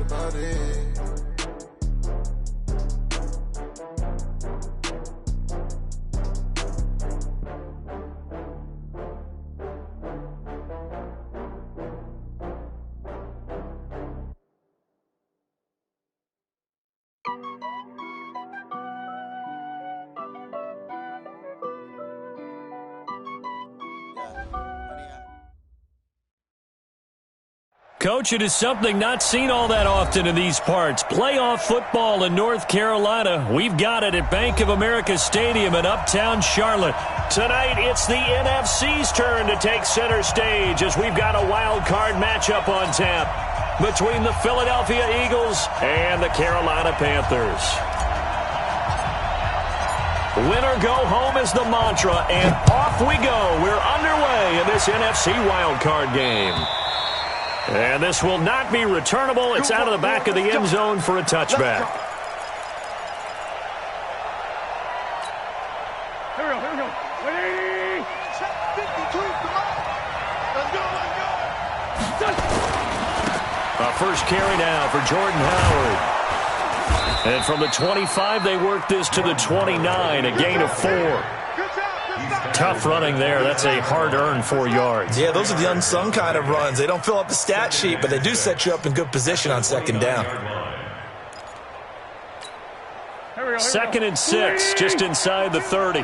about it. Coach, it is something not seen all that often in these parts. Playoff football in North Carolina. We've got it at Bank of America Stadium in Uptown Charlotte. Tonight, it's the NFC's turn to take center stage as we've got a wild card matchup on tap between the Philadelphia Eagles and the Carolina Panthers. Winner go home is the mantra, and off we go. We're underway in this NFC wild card game. And this will not be returnable. It's out of the back of the end zone for a touchback. Here we go. Ready? Check 52. Come on. Let's go. A first carry now for Jordan Howard. And from the 25, they work this to the 29, a gain of 4. Tough running there. That's a hard-earned 4 yards. Yeah, those are the unsung kind of runs. They don't fill up the stat sheet, but they do set you up in good position on second down. 2nd and 6, just inside the 30.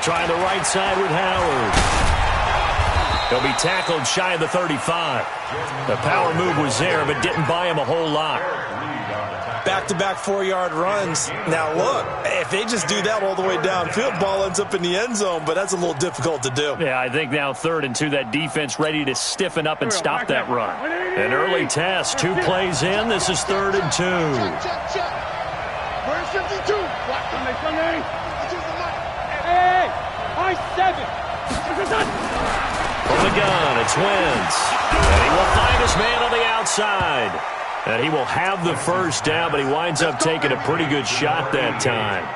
Trying the right side with Howard. He'll be tackled shy of the 35. The power move was there, but didn't buy him a whole lot. Back-to-back 4-yard runs. Now, look, if they just do that all the way downfield, ball ends up in the end zone, but that's a little difficult to do. Yeah, I think now 3rd and 2, that defense ready to stiffen up and stop that run. An early test, 2 plays in. This is 3rd and 2. Where's 52? Hey, high 7. From the gun, it's Wentz. And he will find his man on the outside. And he will have the first down, but he winds up taking a pretty good shot that time.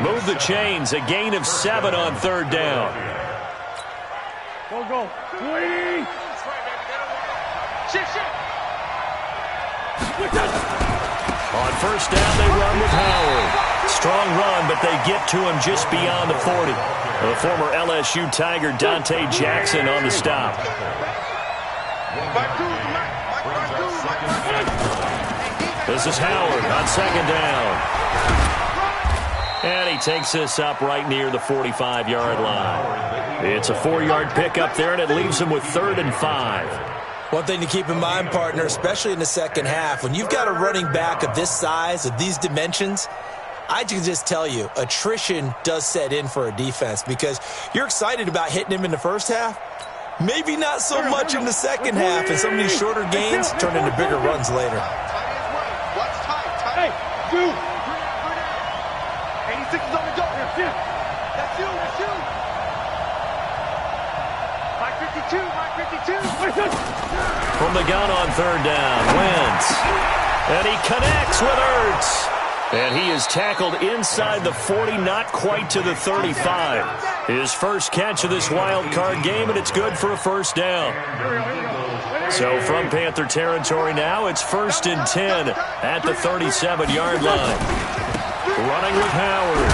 Move the chains, a gain of 7 on 3rd down. Go. Wait. On 1st down, they run with Howard. Strong run, but they get to him just beyond the 40. The former LSU Tiger Dante Jackson on the stop. This is Howard on 2nd down. And he takes this up right near the 45-yard line. It's a 4-yard pickup there, and it leaves him with 3rd and 5. One thing to keep in mind, partner, especially in the second half, when you've got a running back of this size, of these dimensions, I can just tell you, attrition does set in for a defense because you're excited about hitting him in the first half. Maybe not so much in the second half, and some of these shorter gains turn into bigger runs later. Hey, dude. 86 is on the go. That's you. Mike 52. From the gun on 3rd down, Wentz. And he connects with Ertz. And he is tackled inside the 40, not quite to the 35. His first catch of this wild card game, and it's good for a first down. So from Panther territory now, it's 1st and 10 at the 37-yard line. Running with Howard.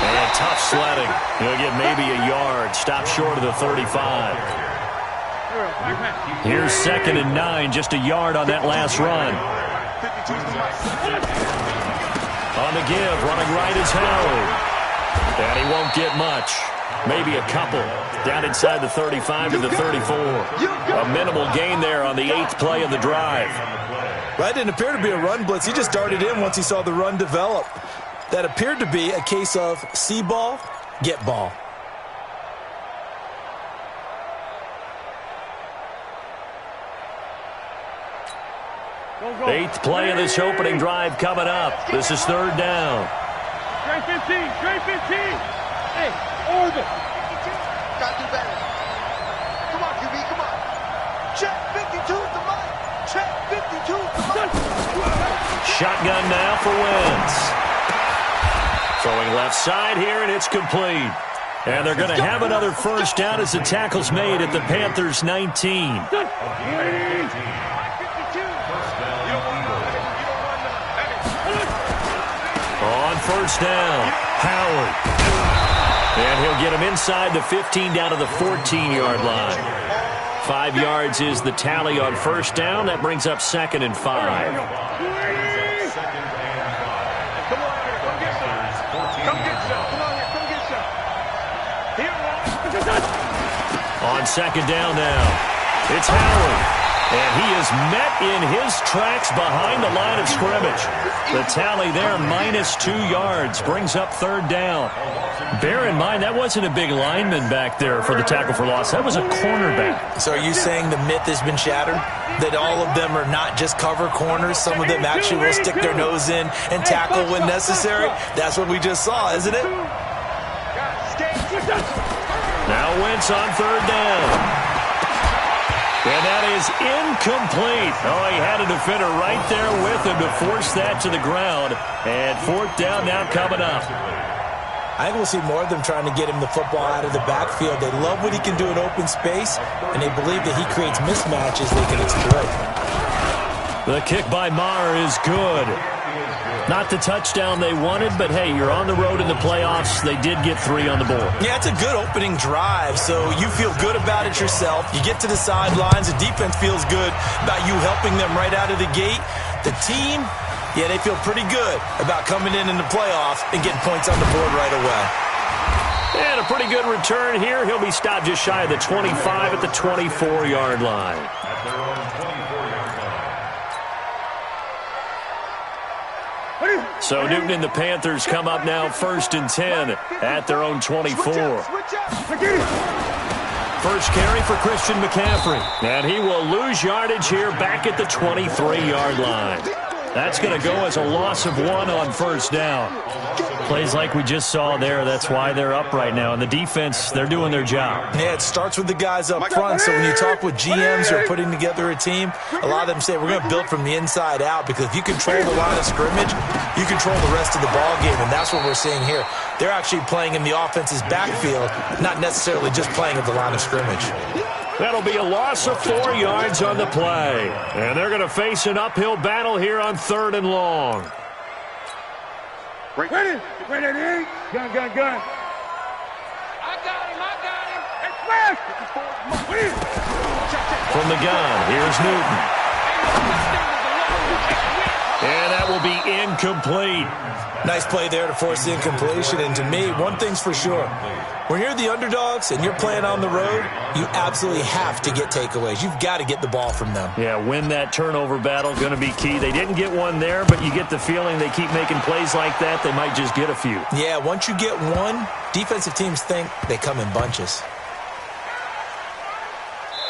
And tough sledding. He'll get maybe a yard. Stop short of the 35. Here's 2nd and 9, just a yard on that last run. On the give, running right is Howard. And he won't get much. Maybe a couple. Down inside the 35 to the 34. A minimal gain there on the 8th play of the drive. That didn't appear to be a run blitz. He just darted in once he saw the run develop. That appeared to be a case of see ball, get ball. Eighth play of this opening drive coming up. This is 3rd down. Straight 15. Hey, orbit. Gotta do better. Come on, QB, come on. Check 52 is the line. Check 52 is the line. Shotgun now for Wentz. Throwing left side here, and it's complete. And they're going to have another first down as the tackle's made at the Panthers' 19. On first down, Howard. And he'll get him inside the 15 down to the 14-yard line. 5 yards is the tally on first down. That brings up 2nd and 5. On 2nd down now, it's Howard. And he is met in his tracks behind the line of scrimmage. The tally there, -2 yards, brings up 3rd down. Bear in mind, that wasn't a big lineman back there for the tackle for loss. That was a cornerback. So are you saying the myth has been shattered? That all of them are not just cover corners? Some of them actually will stick their nose in and tackle when necessary? That's what we just saw, isn't it? Now Wentz on 3rd down. And that is incomplete. Oh, he had a defender right there with him to force that to the ground. And 4th down now coming up. I think we'll see more of them trying to get him the football out of the backfield. They love what he can do in open space, and they believe that he creates mismatches they can exploit. The kick by Maher is good. Not the touchdown they wanted, but hey, you're on the road in the playoffs. They did get 3 on the board. Yeah, it's a good opening drive, so you feel good about it yourself. You get to the sidelines. The defense feels good about you helping them right out of the gate. The team, yeah, they feel pretty good about coming in the playoffs and getting points on the board right away. And a pretty good return here. He'll be stopped just shy of the 25 at the 24-yard line. So Newton and the Panthers come up now 1st and 10 at their own 24. First carry for Christian McCaffrey. And he will lose yardage here back at the 23-yard line. That's going to go as a loss of 1 on first down. Plays like we just saw there, that's why they're up right now. And the defense, they're doing their job. Yeah, it starts with the guys up front. So when you talk with GMs who are putting together a team, a lot of them say we're going to build from the inside out, because if you control the line of scrimmage, you control the rest of the ball game, and that's what we're seeing here. They're actually playing in the offense's backfield, not necessarily just playing at the line of scrimmage. That'll be a loss of 4 yards on the play. And they're going to face an uphill battle here on 3rd and long. Ready, gun. I got him. And flash. From the gun, here's Newton. And that will be incomplete. Nice play there to force the incompletion. And to me, one thing's for sure. When you're the underdogs and you're playing on the road, you absolutely have to get takeaways. You've got to get the ball from them. Yeah, win that turnover battle, going to be key. They didn't get one there, but you get the feeling they keep making plays like that, they might just get a few. Yeah, once you get one, defensive teams think they come in bunches.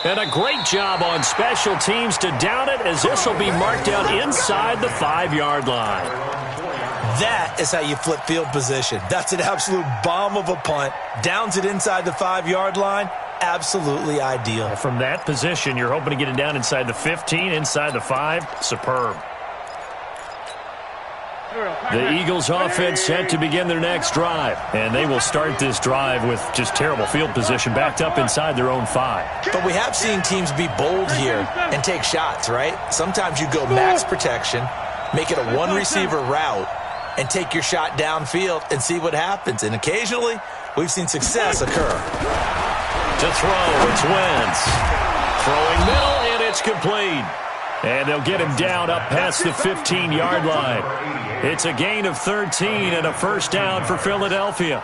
And a great job on special teams to down it, as this will be marked out inside the 5-yard line. That is how you flip field position. That's an absolute bomb of a punt. Downs it inside the 5-yard line. Absolutely ideal. From that position, you're hoping to get it down inside the 15, inside the 5. Superb. The Eagles offense set to begin their next drive. And they will start this drive with just terrible field position, backed up inside their own 5. But we have seen teams be bold here and take shots, right? Sometimes you go max protection, make it a one-receiver route, and take your shot downfield and see what happens. And occasionally, we've seen success occur. To throw, it's Wentz. Throwing middle, and it's complete. And they'll get him down up past the 15-yard line. It's a gain of 13 and a first down for Philadelphia.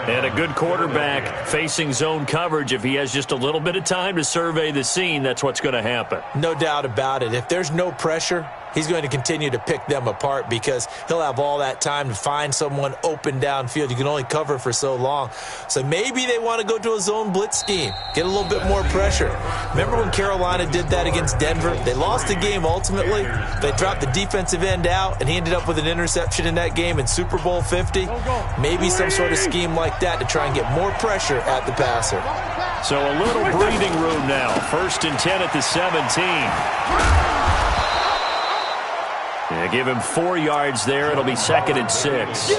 And a good quarterback facing zone coverage. If he has just a little bit of time to survey the scene, that's what's going to happen. No doubt about it. If there's no pressure, he's going to continue to pick them apart, because he'll have all that time to find someone open downfield. You can only cover for so long. So maybe they want to go to a zone blitz scheme, get a little bit more pressure. Remember when Carolina did that against Denver? They lost the game ultimately. They dropped the defensive end out, and he ended up with an interception in that game in Super Bowl 50. Maybe some sort of scheme like that to try and get more pressure at the passer. So a little breathing room now. 1st and 10 at the 17. Yeah, give him 4 yards there. It'll be 2nd and 6.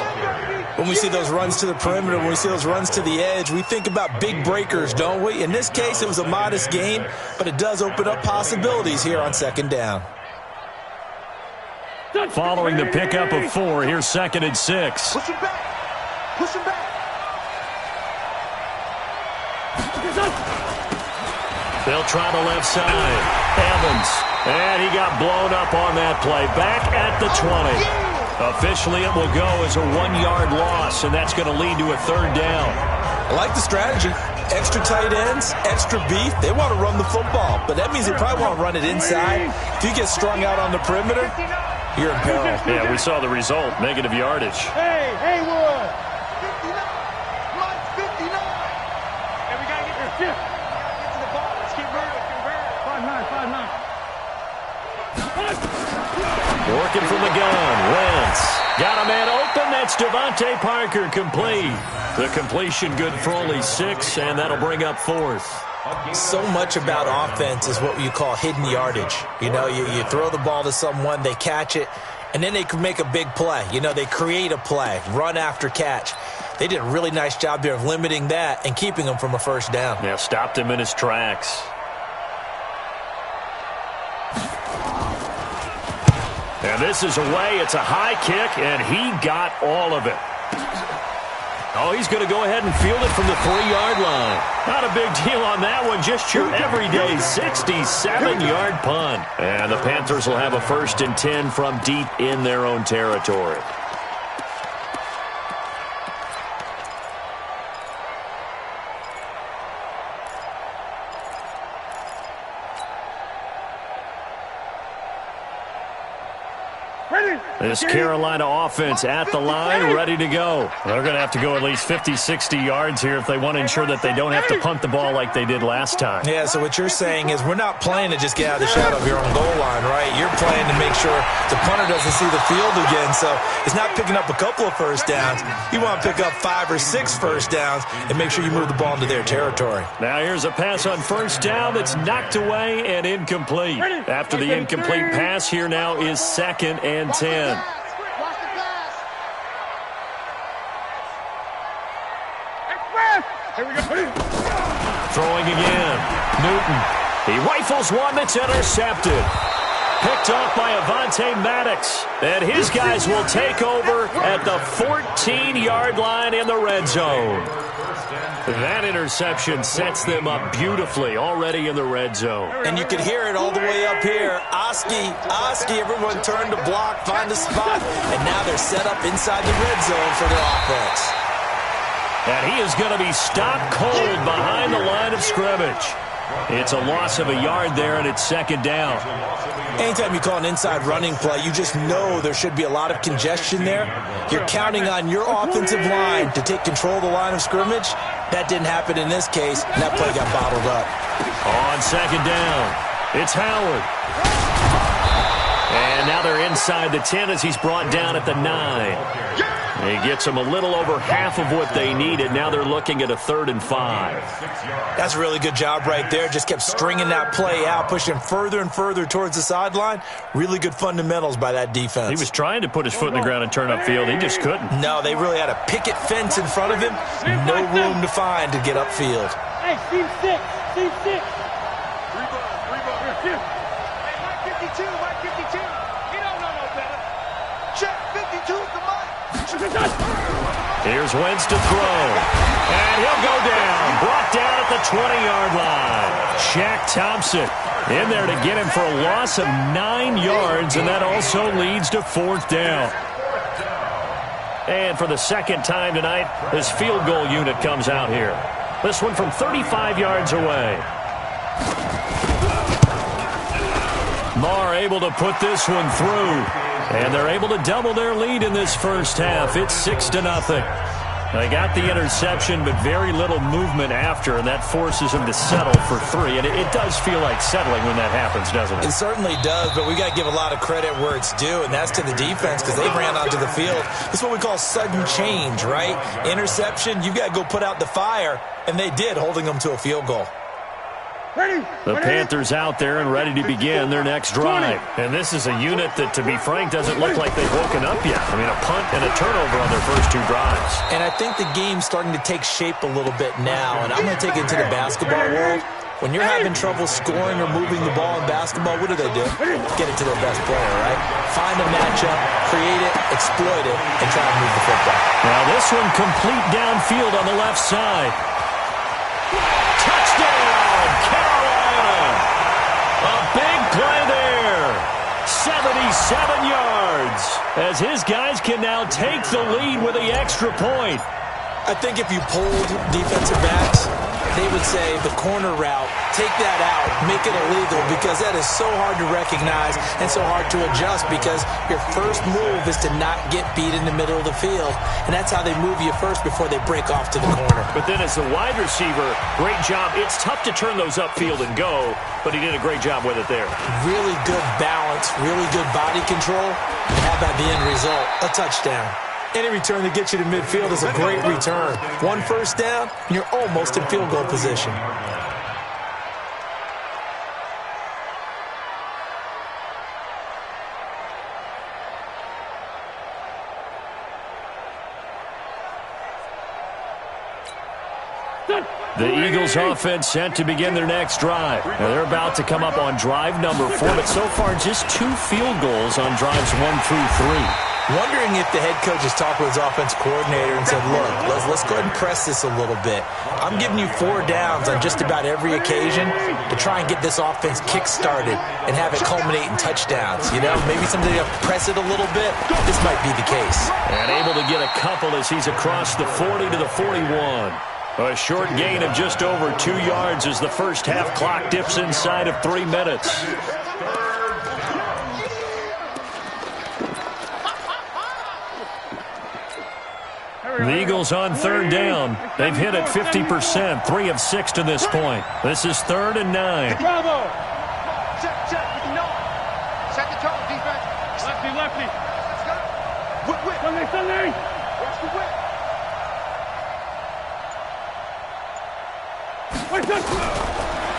When we see those runs to the perimeter, when we see those runs to the edge, we think about big breakers, don't we? In this case, it was a modest gain, but it does open up possibilities here on second down. Following the pickup of 4, here's 2nd and 6. Push him back. Push him back. They'll try the left side. Evans. And he got blown up on that play. Back at the 20. Officially, it will go as a 1-yard loss, and that's going to lead to a 3rd down. I like the strategy. Extra tight ends, extra beef. They want to run the football, but that means they probably want to run it inside. If you get strung out on the perimeter, you're in peril. Yeah, we saw the result. Negative yardage. Hey, Haywood. 59. Mike, 59. And we got to get your shift. Get to the ball. Let's keep moving. 5-9. Working from the gun. Wentz. Got a man open. That's Devontae Parker complete. The completion good for only 6, and that'll bring up 4th. So much about offense is what you call hidden yardage. You know, you throw the ball to someone, they catch it, and then they can make a big play. You know, they create a play, run after catch. They did a really nice job there of limiting that and keeping him from a 1st down. Yeah, stopped him in his tracks. And this is away. It's a high kick, and he got all of it. Oh, he's going to go ahead and field it from the 3-yard line. Not a big deal on that one. Just your everyday 67-yard punt. And the Panthers will have a 1st and 10 from deep in their own territory. This Carolina offense at the line, ready to go. They're going to have to go at least 50, 60 yards here if they want to ensure that they don't have to punt the ball like they did last time. Yeah, so what you're saying is we're not playing to just get out of the shadow of your own goal line, right? You're playing to make sure the punter doesn't see the field again. So it's not picking up a couple of 1st downs. You want to pick up 5 or 6 1st downs and make sure you move the ball into their territory. Now here's a pass on 1st down that's knocked away and incomplete. After the incomplete pass, here now is 2nd and 10. Here we go. Throwing again. Newton. He rifles one that's intercepted. Picked off by Avonte Maddox. And his guys will take over at the 14-yard line in the red zone. That interception sets them up beautifully already in the red zone. And you can hear it all the way up here. Oski, everyone turned to block, find a spot, and now they're set up inside the red zone for their offense. And he is going to be stopped cold behind the line of scrimmage. It's a loss of a yard there, and it's 2nd down. Anytime you call an inside running play, you just know there should be a lot of congestion there. You're counting on your offensive line to take control of the line of scrimmage. That didn't happen in this case, and that play got bottled up. On 2nd down, it's Howard. And now they're inside the 10 as he's brought down at the 9. He gets them a little over half of what they needed. Now they're looking at a 3rd and 5. That's a really good job right there. Just kept stringing that play out, pushing further and further towards the sideline. Really good fundamentals by that defense. He was trying to put his foot in the ground and turn upfield. He just couldn't. No, they really had a picket fence in front of him. No room to find to get upfield. Hey, team 6. Team 6. Rebound. Hey, Mike 52. Mike 52. He don't know no better. Check 52 is the Mike. Here's Wentz to throw. And he'll go down. Brought down at the 20-yard line. Shaq Thompson in there to get him for a loss of 9 yards, and that also leads to 4th down. And for the 2nd time tonight, this field goal unit comes out here. This one from 35 yards away. Marr able to put this one through. And they're able to double their lead in this first half. It's 6-0. They got the interception, but very little movement after, and that forces them to settle for 3. And it does feel like settling when that happens, doesn't it? It certainly does, but we got to give a lot of credit where it's due, and that's to the defense because they ran onto the field. This is what we call sudden change, right? Interception, you got to go put out the fire, and they did, holding them to a field goal. The Panthers out there and ready to begin their next drive. And this is a unit that, to be frank, doesn't look like they've woken up yet. I mean, a punt and a turnover on their first 2 drives. And I think the game's starting to take shape a little bit now. And I'm going to take it to the basketball world. When you're having trouble scoring or moving the ball in basketball, what do? Get it to their best player, right? Find a matchup, create it, exploit it, and try to move the football. Now this one complete downfield on the left side. Touchdown, Carolina! A big play there. 77 yards. As his guys can now take the lead with the extra point. I think if you polled defensive backs, they would say the corner route, take that out, make it illegal, because that is so hard to recognize and so hard to adjust, because your first move is to not get beat in the middle of the field, and that's how they move you first before they break off to the corner. But then as a wide receiver, great job. It's tough to turn those upfield and go, but he did a great job with it there. Really good balance, really good body control, and how about the end result? A touchdown. Any return that gets you to midfield is a great return. 1 first down, and you're almost in field goal position. The Eagles offense set to begin their next drive. Now they're about to come up on drive number 4, but so far just 2 field goals on drives 1 through 3. Wondering if the head coach has talked with his offense coordinator and said, look, let's go ahead and press this a little bit. I'm giving you 4 downs on just about every occasion to try and get this offense kick-started and have it culminate in touchdowns. You know, maybe somebody to press it a little bit. This might be the case. And able to get a couple as he's across the 40 to the 41. A short gain of just over 2 yards as the first half clock dips inside of 3 minutes. The Eagles on 3rd down. They've hit it 50%, 3 of 6 to this point. This is 3rd and 9. Bravo! Check, no. Set the tone, defense. Lefty. Let's go. Whip. Sunday. Watch the whip.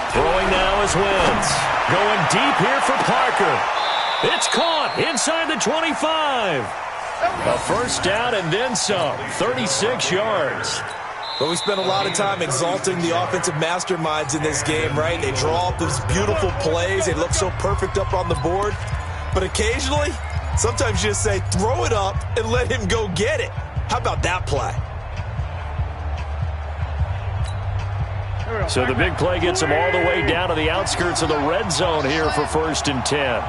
Throwing now is Wentz. Going deep here for Parker. It's caught inside the 25. A first down and then some, 36 yards. But we spent a lot of time exalting the offensive masterminds in this game, right? They draw up those beautiful plays. They look so perfect up on the board. But occasionally, sometimes you just say, throw it up and let him go get it. How about that play? So the big play gets him all the way down to the outskirts of the red zone here for 1st and 10.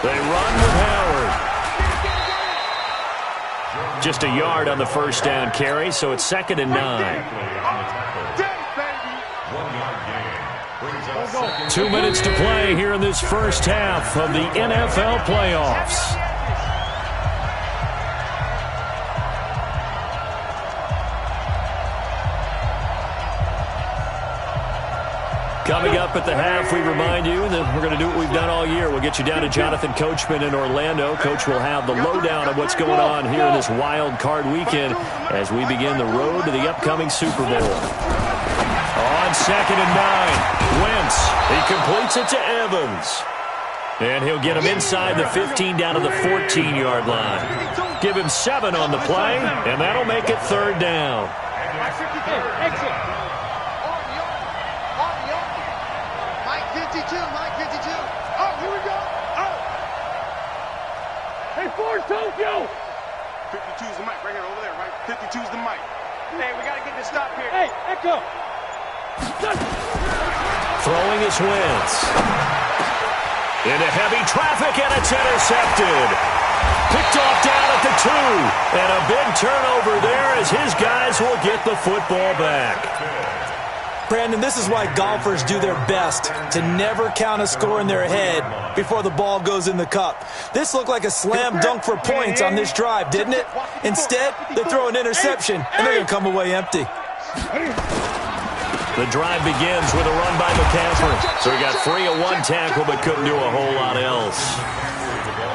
They run with Howard. Just a yard on the first down carry, so it's 2nd and 9. 2 minutes to play here in this first half of the NFL playoffs. Coming up at the half, we remind you that we're going to do what we've done all year. We'll get you down to Jonathan Coachman in Orlando. Coach will have the lowdown of what's going on here in this wild card weekend as we begin the road to the upcoming Super Bowl. On 2nd and 9, Wentz. He completes it to Evans. And he'll get him inside the 15 down to the 14-yard line. Give him 7 on the play, and that'll make it 3rd down. Exit. Mike 52. Oh, here we go. Oh. Hey, Ford, Tokyo. 52's the mic right here, over there, right? 52's the mic. Hey, we got to get this stop here. Hey, Echo. Throwing his Wentz. Into heavy traffic, and it's intercepted. Picked off down at the 2. And a big turnover there as his guys will get the football back. Brandon, this is why golfers do their best to never count a score in their head before the ball goes in the cup. This looked like a slam dunk for points on this drive, didn't it? Instead, they throw an interception, and they're going to come away empty. The drive begins with a run by McCaffrey. So he got free of 1 tackle but couldn't do a whole lot else.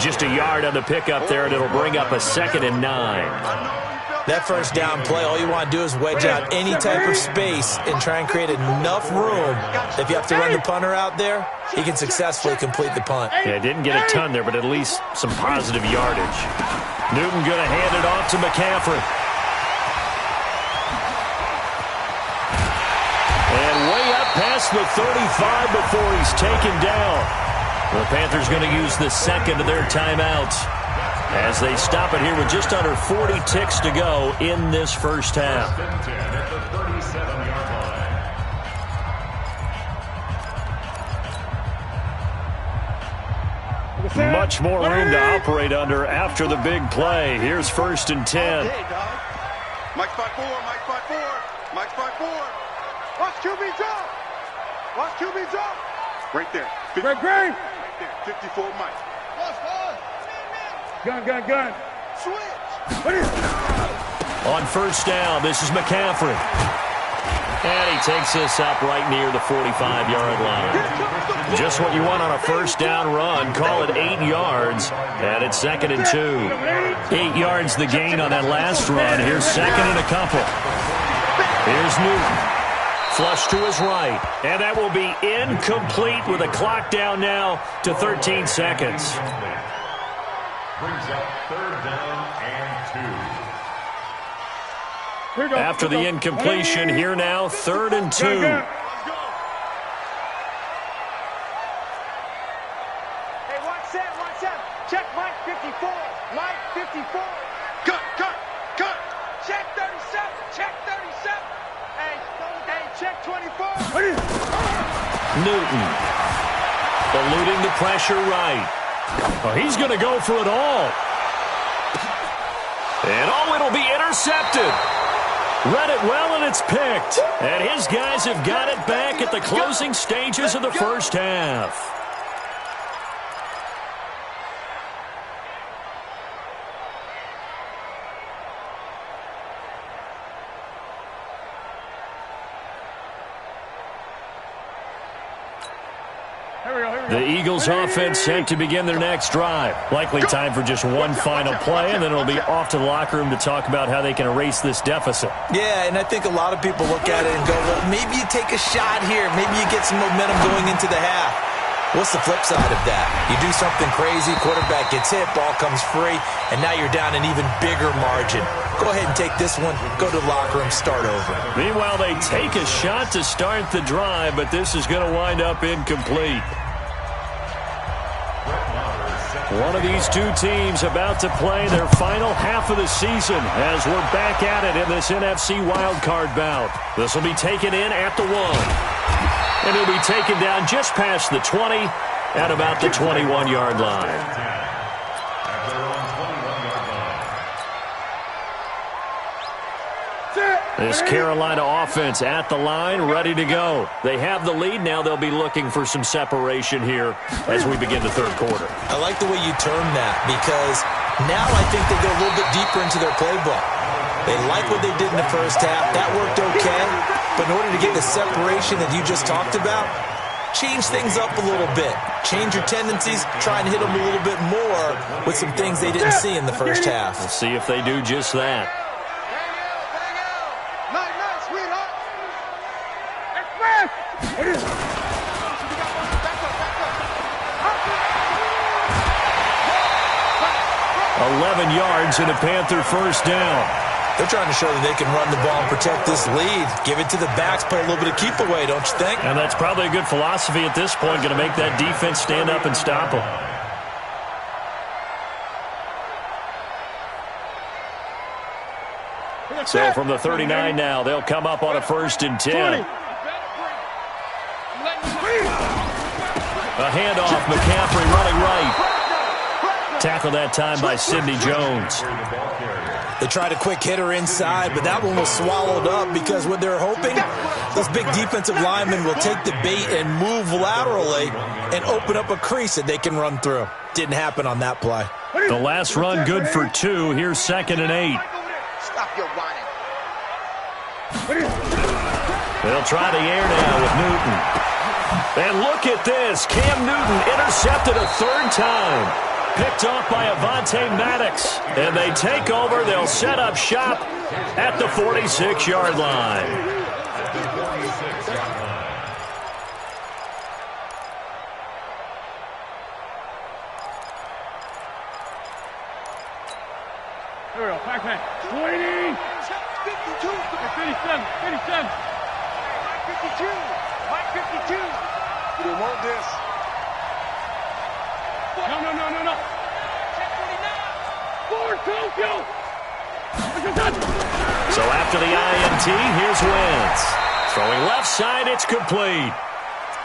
Just a yard on the pickup there, and it'll bring up a 2nd and 9. That first down play, all you want to do is wedge out any type of space and try and create enough room. If you have to run the punter out there, he can successfully complete the punt. Yeah, didn't get a ton there, but at least some positive yardage. Newton going to hand it off to McCaffrey. And way up past the 35 before he's taken down. The Panthers going to use the second of their timeouts as they stop it here with just under 40 ticks to go in this first half. Much more room to operate under after the big play. Here's 1st and 10. Mike's 5-4, Mike's 5-4, Mike's 5-4. Watch QB drop. Watch QB drop. Right there. Great. Right there. 54 Mike. Gun. Switch. On 1st down, this is McCaffrey. And he takes this up right near the 45-yard line. Just what you want on a 1st down run. Call it 8 yards. And it's 2nd and 2. 8 yards the gain on that last run. Here's 2nd and a couple. Here's Newton. Flush to his right. And that will be incomplete with a clock down now to 13 seconds. Brings up 3rd down and 2. After the incompletion, here now, 3rd and 2. Hey, watch that. Check Mike 54. Mike 54. Cut. Check 37. Hey, check 24. Newton. Eluding the pressure right. Well, he's going to go for it all. And it'll be intercepted. Read it well, and it's picked. And his guys have got it back at the closing stages of the first half. The Eagles offense set to begin their next drive. Likely time for just one final play, and then it'll be off to the locker room to talk about how they can erase this deficit. Yeah, and I think a lot of people look at it and go, well, maybe you take a shot here. Maybe you get some momentum going into the half. What's the flip side of that? You do something crazy, quarterback gets hit, ball comes free, and now you're down an even bigger margin. Go ahead and take this one, go to the locker room, start over. Meanwhile, they take a shot to start the drive, but this is going to wind up incomplete. One of these two teams about to play their final half of the season as we're back at it in this NFC wildcard bout. This will be taken in at the 1. And he'll be taken down just past the 20 at about the 21-yard line. This Carolina offense at the line, ready to go. They have the lead. Now they'll be looking for some separation here as we begin the third quarter. I like the way you term that because now I think they go a little bit deeper into their playbook. They like what they did in the first half. That worked okay. But in order to get the separation that you just talked about, change things up a little bit. Change your tendencies. Try and hit them a little bit more with some things they didn't see in the first half. We'll see if they do just that. 11 yards and a Panther first down. They're trying to show that they can run the ball and protect this lead. Give it to the backs, play a little bit of keep away, don't you think? And that's probably a good philosophy at this point, going to make that defense stand up and stop them. So from the 39 now, they'll come up on a 1st and 10. A handoff, McCaffrey running right. Tackled that time by Sidney Jones. They tried a quick hitter inside, but that one was swallowed up because what they're hoping, those big defensive linemen will take the bait and move laterally and open up a crease that they can run through. Didn't happen on that play. The last run good for 2. Here's 2nd and 8. Stop your whining. They'll try the air now with Newton. And look at this. Cam Newton intercepted a 3rd time. picked off by Avonte Maddox. And they take over. They'll set up shop at the 46-yard line. Here we go, pack. 20. 52. 57. 57. 52. 52. We don't want this. No. Check 49. Forward, Tokyo. So after the INT, here's Wentz. Throwing left side, it's complete.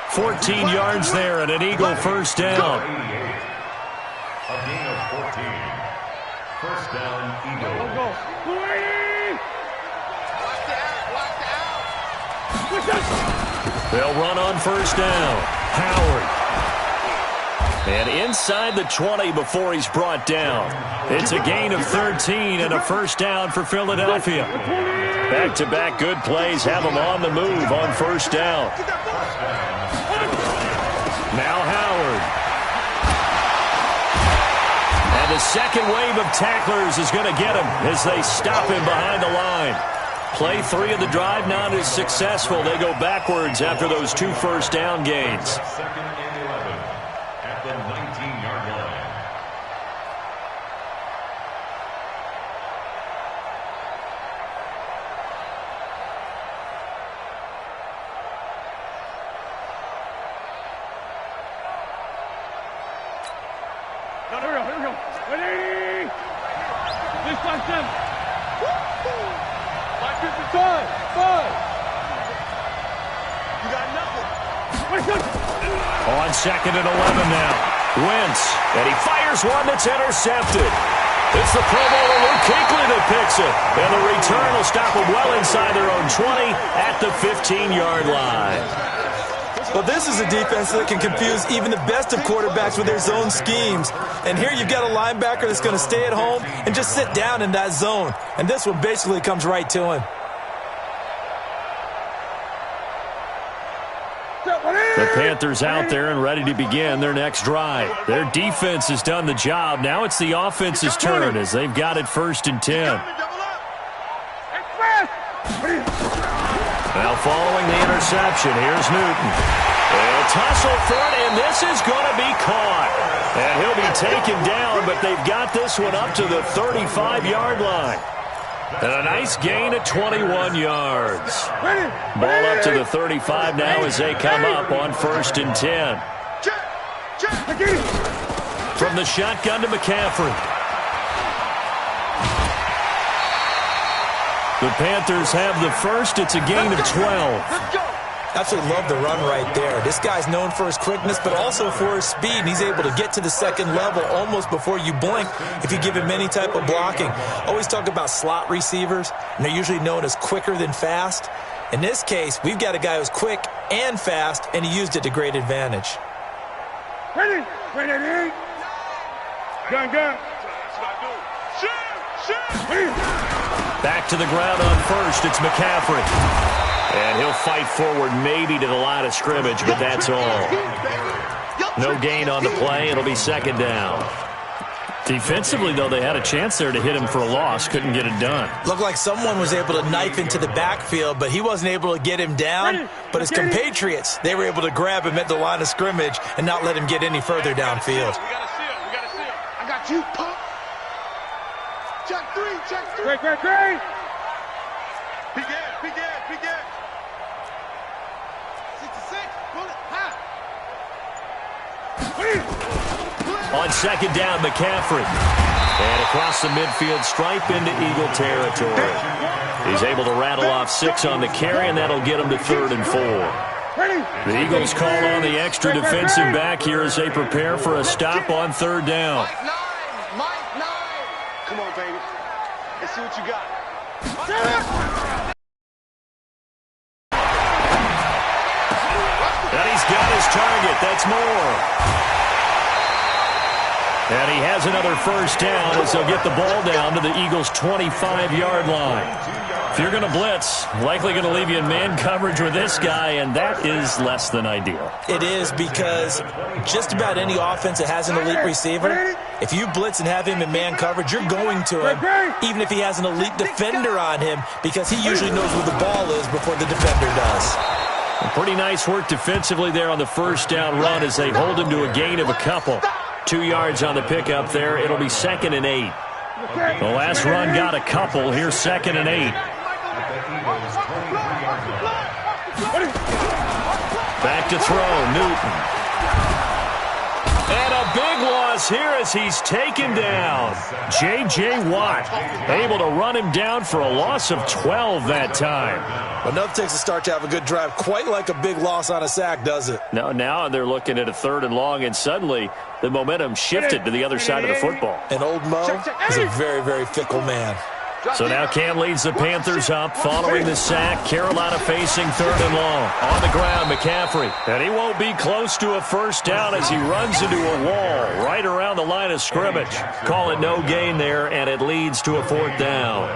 14 yards there and an Eagle first down. A gain of 14. First down, Eagle. Go. Watch out. They'll run on first down. Howard. And inside the 20 before he's brought down. It's a gain of 13 and a first down for Philadelphia. Back-to-back good plays have them on the move on first down. Now Howard. And the second wave of tacklers is going to get him as they stop him behind the line. Play 3 of the drive not as successful. They go backwards after those 2 first down gains. Second and 11 at the 19-yard line. No, here we go. Ready? This time, 7. 5. You got nothing. On second and 11 now. Wentz. And he fires one that's intercepted. It's the Pro Bowler Luke Kuechly that picks it. And the return will stop them well inside their own 20 at the 15-yard line. Well, this is a defense that can confuse even the best of quarterbacks with their zone schemes. And here you've got a linebacker that's going to stay at home and just sit down in that zone. And this one basically comes right to him. The Panthers out there and ready to begin their next drive. Their defense has done the job. Now it's the offense's turn as they've got it first and 10. Now following the interception, here's Newton. They'll tussle for it, and this is going to be caught. And he'll be taken down, but they've got this one up to the 35-yard line. And a nice gain of 21 yards. Ball up to the 35 now as they come up on first and 10. From the shotgun to McCaffrey. The Panthers have the first. It's a gain of 12. Absolutely love the run right there. This guy's known for his quickness, but also for his speed. And he's able to get to the second level almost before you blink if you give him any type of blocking. Always talk about slot receivers, and they're usually known as quicker than fast. In this case, we've got a guy who's quick and fast, and he used it to great advantage. Ready? Gun. Back to the ground on first. It's McCaffrey. And he'll fight forward maybe to the line of scrimmage, but that's all. No gain on the play. It'll be second down. Defensively, though, they had a chance there to hit him for a loss. Couldn't get it done. Looked like someone was able to knife into the backfield, but he wasn't able to get him down. But his compatriots, they were able to grab him at the line of scrimmage and not let him get any further downfield. We got a seal. I got you, punk. Check 3. Great. Begin. 66. Pull it. On second down, McCaffrey. And across the midfield stripe into Eagle territory. He's able to rattle off 6 on the carry, and that'll get him to 3rd and 4. The Eagles call on the extra defensive back here as they prepare for a stop on 3rd down. Mike 9. Come on, baby. Let's see what you got. And he's got his target. That's Moore. And he has another first down as they'll get the ball down to the Eagles' 25-yard line. If you're going to blitz, likely going to leave you in man coverage with this guy, and that is less than ideal. It is, because just about any offense that has an elite receiver, if you blitz and have him in man coverage, you're going to him, even if he has an elite defender on him, because he usually knows where the ball is before the defender does. Pretty nice work defensively there on the first down run as they hold him to a gain of a couple. 2 yards on the pickup there. It'll be 2nd and 8. The last run got a couple. Here's 2nd and 8. Back to throw, Newton. And a big loss here as he's taken down. J.J. Watt able to run him down for a loss of 12 that time. Enough takes a start to have a good drive, quite like a big loss on a sack, does it? Now they're looking at a 3rd and long, and suddenly the momentum shifted to the other side of the football. And old Mo is a very, very fickle man. So now Cam leads the Panthers up following the sack. Carolina facing 3rd and long. On the ground, McCaffrey. And he won't be close to a first down as he runs into a wall right around the line of scrimmage. Call it no gain there, and it leads to a 4th down.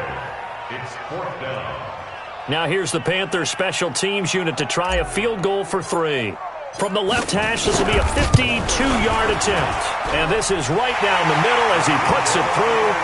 It's 4th down. Now here's the Panthers special teams unit to try a field goal for 3. From the left hash, this will be a 52-yard attempt. And this is right down the middle as he puts it through.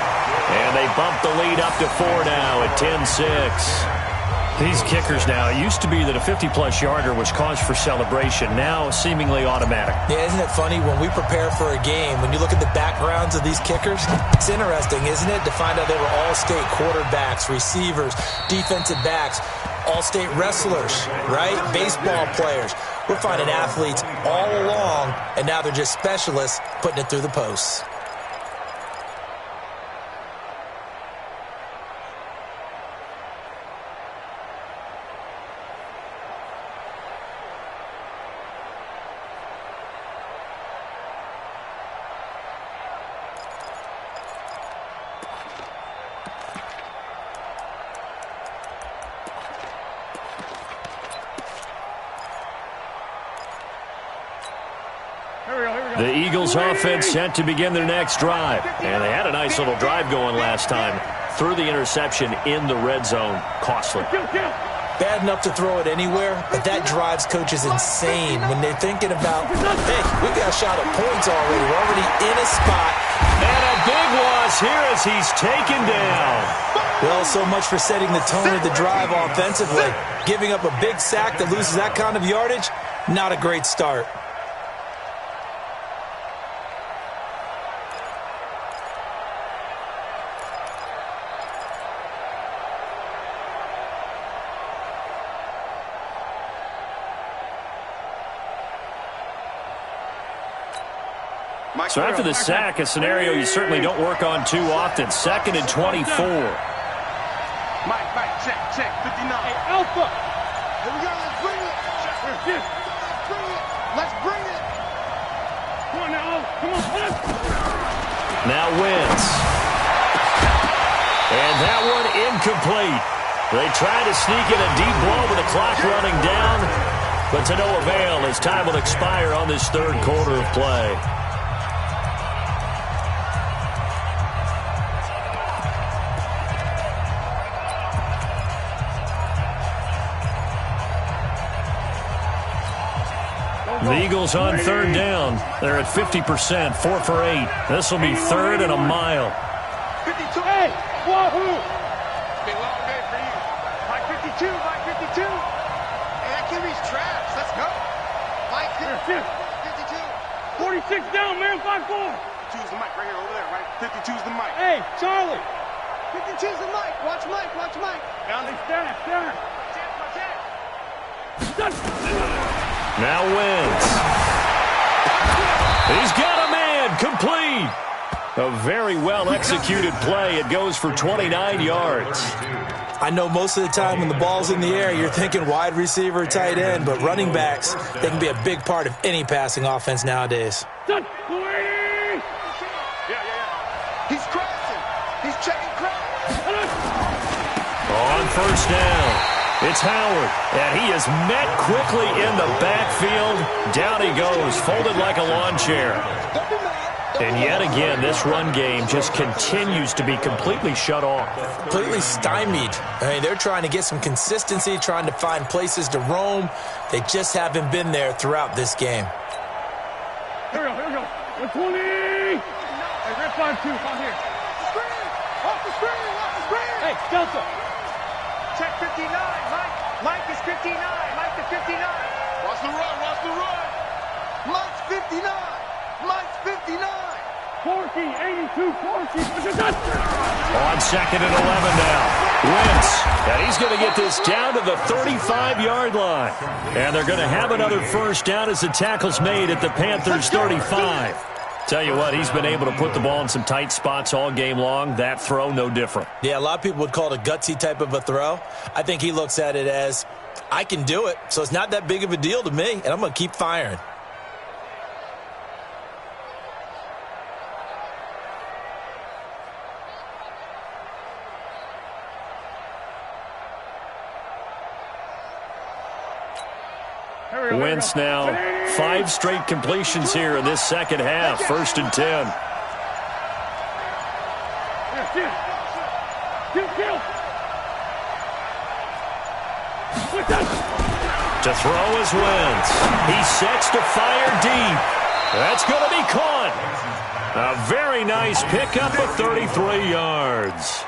And they bump the lead up to 4 now at 10-6. These kickers now, it used to be that a 50-plus yarder was cause for celebration. Now seemingly automatic. Yeah, isn't it funny when we prepare for a game, when you look at the backgrounds of these kickers, it's interesting, isn't it, to find out they were all-state quarterbacks, receivers, defensive backs, all-state wrestlers, right? Baseball players. We're finding athletes all along, and now they're just specialists putting it through the posts. The Eagles offense set to begin their next drive. And they had a nice little drive going last time. Threw the interception in the red zone. Costly. Bad enough to throw it anywhere, but that drives coaches insane when they're thinking about, hey, we got a shot at points already. We're already in a spot. And a big loss here as he's taken down. Well, so much for setting the tone of the drive offensively. Giving up a big sack that loses that kind of yardage, not a great start. So after the sack, a scenario you certainly don't work on too often. 2nd and 24. Mike, check, 59. Hey, Alpha. Here we go, let's bring it. Let's bring it. Come on now, come on. Now Wentz. And that one incomplete. They tried to sneak in a deep blow with the clock running down, but to no avail as time will expire on this 3rd quarter of play. The Eagles on 3rd down. They're at 50%, 4 for 8. This will be 3rd and a mile. 52. Hey, wahoo! Been a long day for you. Mike 52, Mike 52. Hey, that QB's trash. Let's go. Mike 52. 46 down, man, 5-4. 52's the mic right here, over there, right? 52's the mic. Hey, Charlie. 52's the mic. Watch Mike, watch Mike. Down the stack, down. Now Wentz. He's got a man, complete. A very well-executed play. It goes for 29 yards. I know most of the time when the ball's in the air, you're thinking wide receiver, tight end, but running backs, they can be a big part of any passing offense nowadays. Yeah. He's crashing. He's checking crash. On first down. It's Howard, and he is met quickly in the backfield. Down he goes, folded like a lawn chair. Don't be mad. And yet again, this run game just continues to be completely shut off. Completely stymied. I mean, they're trying to get some consistency, trying to find places to roam. They just haven't been there throughout this game. Here we go. 120. Hey, red 5-2, out here. Off the screen. Hey, Delta. Check 59, Mike. Mike is 59. Mike to 59. Watch the run. Mike's 59. Mike's 59. Corky, 82, Corky. On second and 11 now. Wentz. And he's going to get this down to the 35-yard line. And they're going to have another first down as the tackle's made at the Panthers' 35. Tell you what, he's been able to put the ball in some tight spots all game long. That throw, no different. Yeah, a lot of people would call it a gutsy type of a throw. I think he looks at it as, I can do it, so it's not that big of a deal to me, and I'm going to keep firing. Wentz now 5 straight completions here in this second half. 1st and 10. To throw is Wentz. He sets to fire deep. That's going to be caught. A very nice pickup of 33 yards.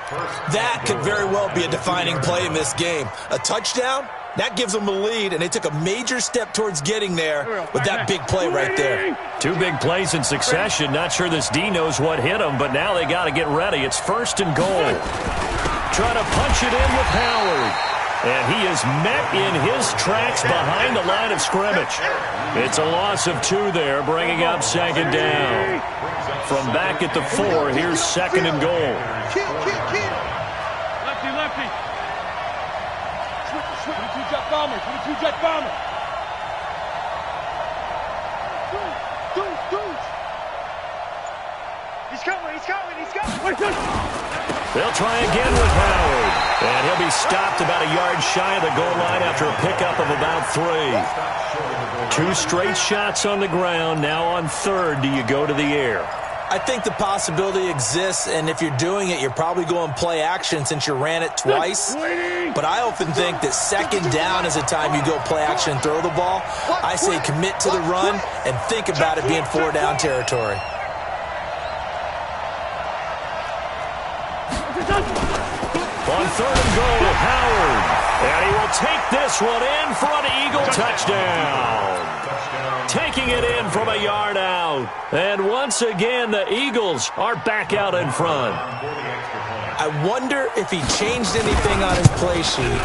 That could very well be a defining play in this game. A touchdown? That gives them a lead, and they took a major step towards getting there with that big play right there. 2 big plays in succession. Not sure this D knows what hit him, but now they got to get ready. It's 1st and goal. Trying to punch it in with Howard. And he is met in his tracks behind the line of scrimmage. It's a loss of 2 there, bringing up 2nd down. From back at the 4, here's 2nd and goal. Lefty. 22-jet bomber. Deuce. He's coming. They'll try again with Howard. And he'll be stopped about a yard shy of the goal line after a pickup of about 3. 2 straight shots on the ground. Now on 3rd, do you go to the air? I think the possibility exists, and if you're doing it, you're probably going play action since you ran it twice. But I often think that 2nd down is the time you go play action and throw the ball. I say commit to the run and think about it being 4-down territory. On 3rd and goal, Howard. And he will take this one in for an Eagle touchdown. Taking it in from a yard out. And once again, the Eagles are back out in front. I wonder if he changed anything on his play sheet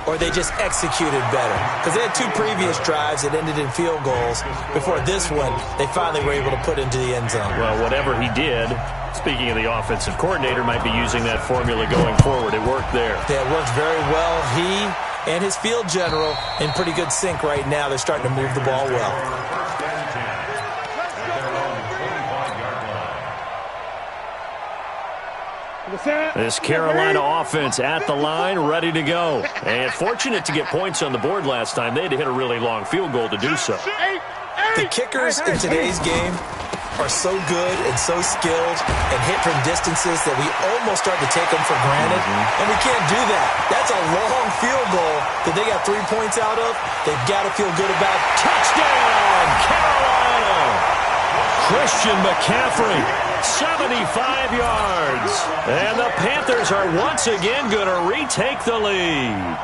or they just executed better. Because they had 2 previous drives that ended in field goals. Before this one, they finally were able to put into the end zone. Well, whatever he did, speaking of the offensive coordinator, might be using that formula going forward. It worked there. Yeah, it worked very well. He and his field general in pretty good sync right now. They're starting to move the ball well. This Carolina offense at the line, ready to go. And fortunate to get points on the board last time. They had to hit a really long field goal to do so. The kickers in today's game are so good and so skilled and hit from distances that we almost start to take them for granted. And we can't do that. That's a long field goal that they got 3 points out of. They've got to feel good about. Touchdown, Carolina! Christian McCaffrey, 75 yards. And the Panthers are once again going to retake the lead.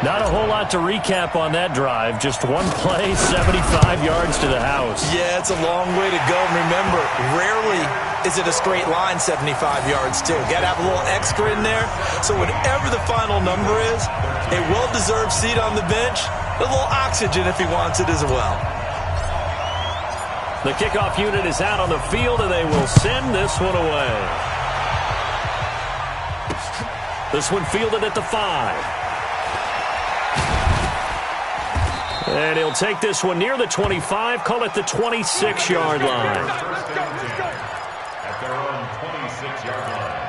Not a whole lot to recap on that drive. Just one play, 75 yards to the house. Yeah, it's a long way to go. Remember, rarely is it a straight line 75 yards, too. Got to have a little extra in there. So whatever the final number is, a well-deserved seat on the bench, a little oxygen if he wants it as well. The kickoff unit is out on the field, and they will send this one away. This one fielded at the 5. And he'll take this one near the 25, call it the 26-yard line. At their own 26-yard line.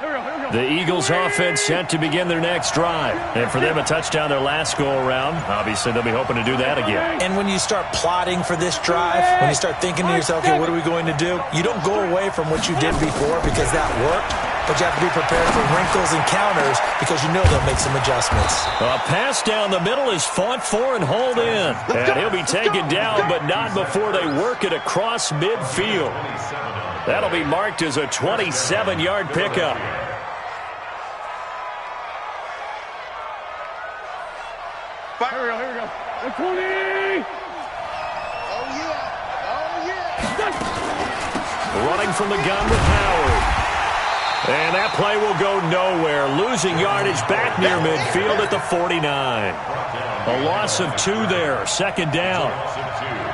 The Eagles offense set to begin their next drive. And for them, a touchdown their last go-around. Obviously, they'll be hoping to do that again. And when you start plotting for this drive, when you start thinking to yourself, okay, what are we going to do? You don't go away from what you did before because that worked, but you have to be prepared for wrinkles and counters because you know they'll make some adjustments. A pass down the middle is fought for and hauled in. And he'll be taken down, but not before they work it across midfield. That'll be marked as a 27-yard pickup. Here we go. The 20! Oh, yeah. Oh, yeah. Running from the gun with Howard. And that play will go nowhere. Losing yardage back near midfield at the 49. A loss of 2 there. Second down.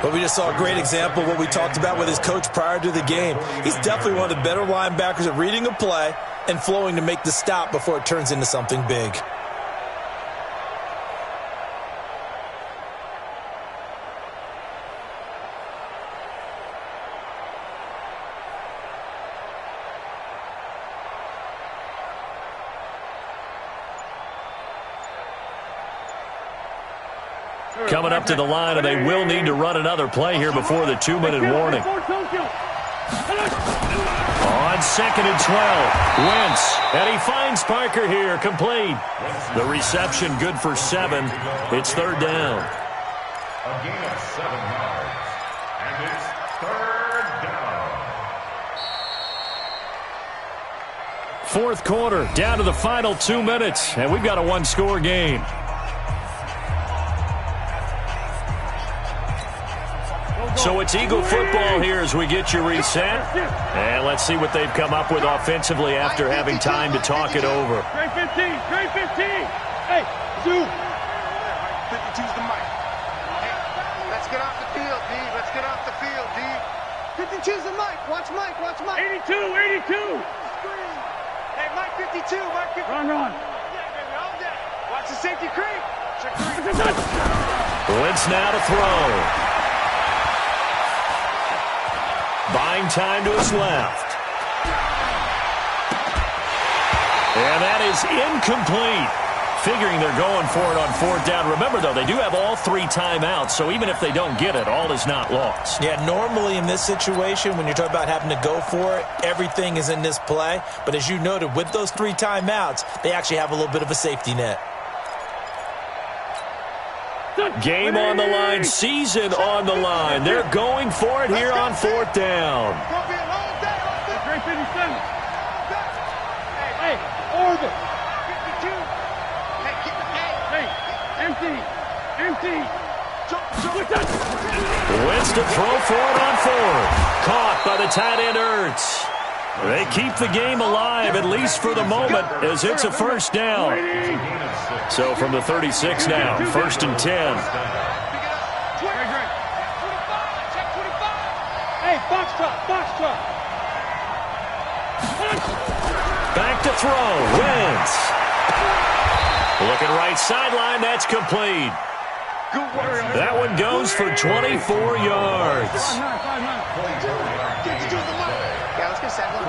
But we just saw a great example of what we talked about with his coach prior to the game. He's definitely one of the better linebackers at reading a play and flowing to make the stop before it turns into something big. Coming up to the line, and they will need to run another play here before the 2-minute warning. On 2nd and 12, Wentz, and he finds Parker here, complete. The reception good for 7. It's 3rd down. A gain of 7 yards, and it's 3rd down. 4th quarter, down to the final 2 minutes, and we've got a 1-score game. So it's Eagle football here as we get you reset. And let's see what they've come up with offensively after having time to talk it over. Trey 15. Hey, Zoo. 52's the mic. Hey, let's get off the field, D. Let's get off the field, D. 52's the mic. Watch Mike. 82. Hey, Mike 52. Run. Watch the safety creep. Wentz now to throw. Buying time to his left. And that is incomplete. Figuring they're going for it on 4th down. Remember, though, they do have all 3 timeouts, so even if they don't get it, all is not lost. Yeah, normally in this situation, when you're talking about having to go for it, everything is in this play. But as you noted, with those 3 timeouts, they actually have a little bit of a safety net. Game on the line, season on the line. They're going for it here on 4th down. Hey, Orbit. 52. Hey, empty. Wentz to throw for it on 4th. Caught by the tight end Ertz. They keep the game alive, at least for the moment, as it's a 1st down. So from the 36 now, 1st and 10. Hey, box truck. Back to throw, Wentz. Looking right sideline, that's complete. That one goes for 24 yards. Yeah, let's get set. No,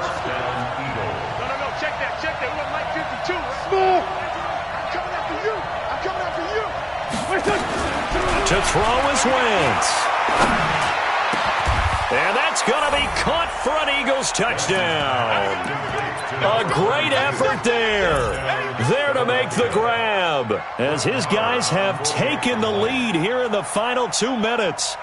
check that. We want Mike 52. Small. I'm coming after you. To throw is Wentz. And that's going to be caught for an Eagles touchdown. A great effort there. There to make the grab, as his guys have taken the lead here in the final 2 minutes.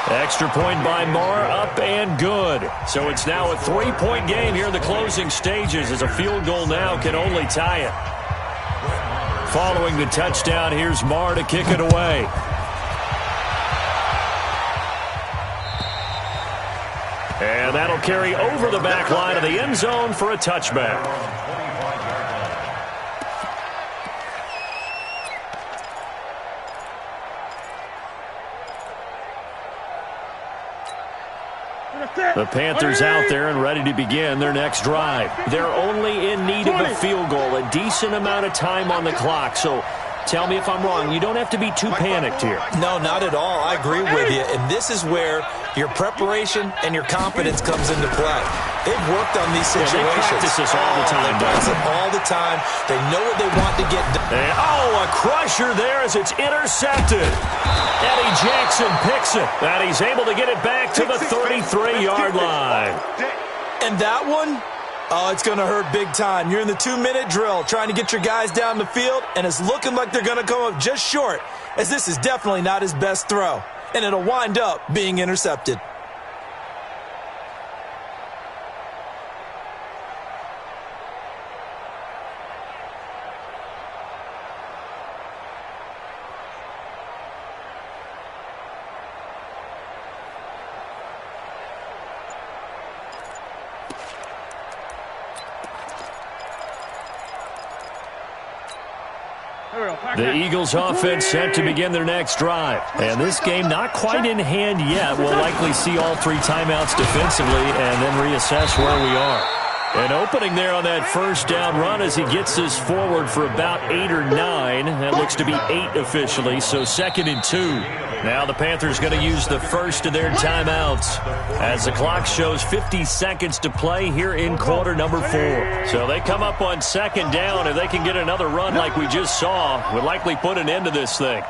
Extra point by Marr, up and good. So it's now a 3-point game here in the closing stages, as a field goal now can only tie it. Following the touchdown, here's Marr to kick it away. And that'll carry over the back line of the end zone for a touchback. The Panthers out there and ready to begin their next drive. They're only in need of a field goal, a decent amount of time on the clock. So Tell me if I'm wrong. You don't have to be too panicked here. No, not at all. I agree with you. And this is where your preparation and your confidence comes into play. They've worked on these situations. Yeah, they practice this all the time. They practice it all the time. They know what they want to get done. And, a crusher there as it's intercepted. Eddie Jackson picks it. And he's able to get it back to the 33-yard line. And that one? Oh, it's going to hurt big time. You're in the 2-minute drill trying to get your guys down the field, and it's looking like they're going to come up just short, as this is definitely not his best throw, and it'll wind up being intercepted. The Eagles offense set to begin their next drive. And this game not quite in hand yet. We'll likely see all 3 timeouts defensively and then reassess where we are. An opening there on that first down run as he gets this forward for about 8 or 9. That looks to be 8 officially, so 2nd and 2. Now the Panthers going to use the first of their timeouts as the clock shows 50 seconds to play here in quarter number 4. So they come up on 2nd down. If they can get another run like we just saw, would likely put an end to this thing.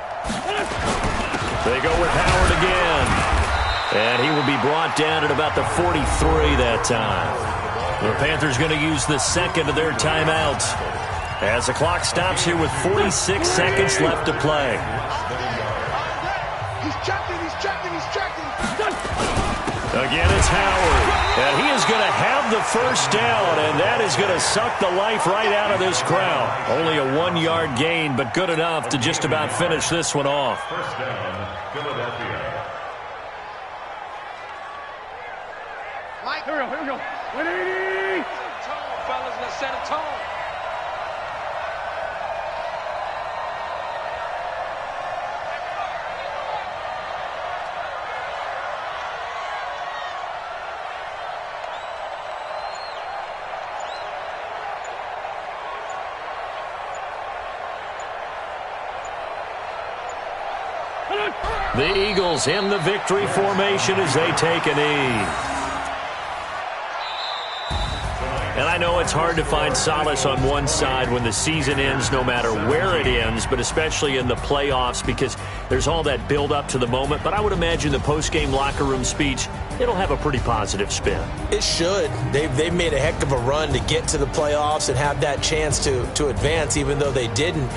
They go with Howard again. And he will be brought down at about the 43 that time. The Panthers going to use the 2nd of their timeouts as the clock stops here with 46 seconds left to play. He's checking. Again, it's Howard. And he is going to have the first down, and that is going to suck the life right out of this crowd. Only a 1-yard gain, but good enough to just about finish this one off. First down, Philadelphia. Mike, here we go. 180. Tone, fellas, let's set a tone. The Eagles in the victory formation as they take a knee. And I know it's hard to find solace on one side when the season ends, no matter where it ends, but especially in the playoffs because there's all that build-up to the moment. But I would imagine the post-game locker room speech, it'll have a pretty positive spin. It should. They've made a heck of a run to get to the playoffs and have that chance to advance, even though they didn't.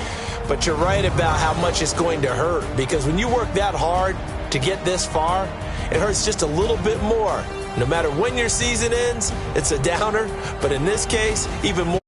But you're right about how much it's going to hurt because when you work that hard to get this far, it hurts just a little bit more. No matter when your season ends, it's a downer. But in this case, even more.